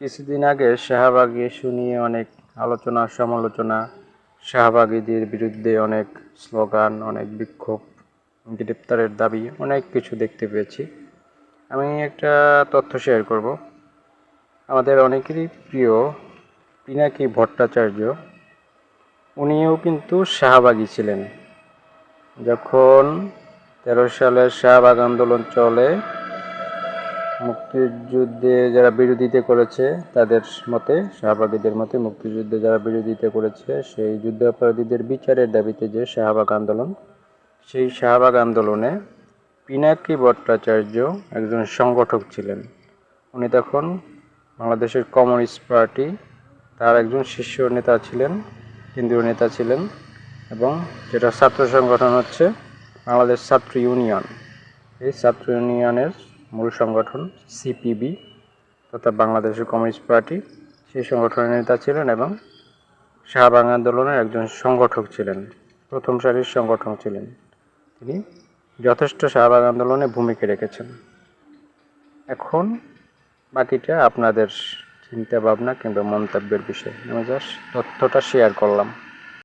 কিছুদিন আগে শাহবাগী ইস্যু নিয়ে অনেক আলোচনা সমালোচনা, শাহবাগীদের বিরুদ্ধে অনেক স্লোগান, অনেক বিক্ষোভ, গ্রেপ্তারের দাবি, অনেক কিছু দেখতে পেয়েছি। আমি একটা তথ্য শেয়ার করব। আমাদের অনেকেরই প্রিয় পিনাকি ভট্টাচার্য, উনিও কিন্তু শাহবাগী ছিলেন। যখন 13 সালের শাহবাগ আন্দোলন চলে, মুক্তিযুদ্ধে যারা বিরোধিতা করেছে তাদের মতে, শাহবাগীদের মতে মুক্তিযুদ্ধে যারা বিরোধিতা করেছে সেই যুদ্ধাপরাধীদের বিচারের দাবিতে যে শাহবাগ আন্দোলন, সেই শাহবাগ আন্দোলনে পিনাকি ভট্টাচার্য একজন সংগঠক ছিলেন। উনি তখন বাংলাদেশের কমিউনিস্ট পার্টি তার একজন শীর্ষ নেতা ছিলেন, কেন্দ্রীয় নেতা ছিলেন, এবং যেটা ছাত্র সংগঠন হচ্ছে বাংলাদেশ ছাত্র ইউনিয়ন। এই ছাত্র ইউনিয়নের মূল সংগঠন সিপিবি তথা বাংলাদেশের কমিউনিস্ট পার্টি, সেই সংগঠনের নেতা ছিলেন এবং শাহবাগ আন্দোলনের একজন সংগঠক ছিলেন, প্রথম সারির সংগঠক ছিলেন। তিনি যথেষ্ট শাহবাগ আন্দোলনে ভূমিকা রেখেছেন। এখন বাকিটা আপনাদের চিন্তা ভাবনা কিংবা মন্তব্যের বিষয়। আমি জাস্ট তথ্যটা শেয়ার করলাম।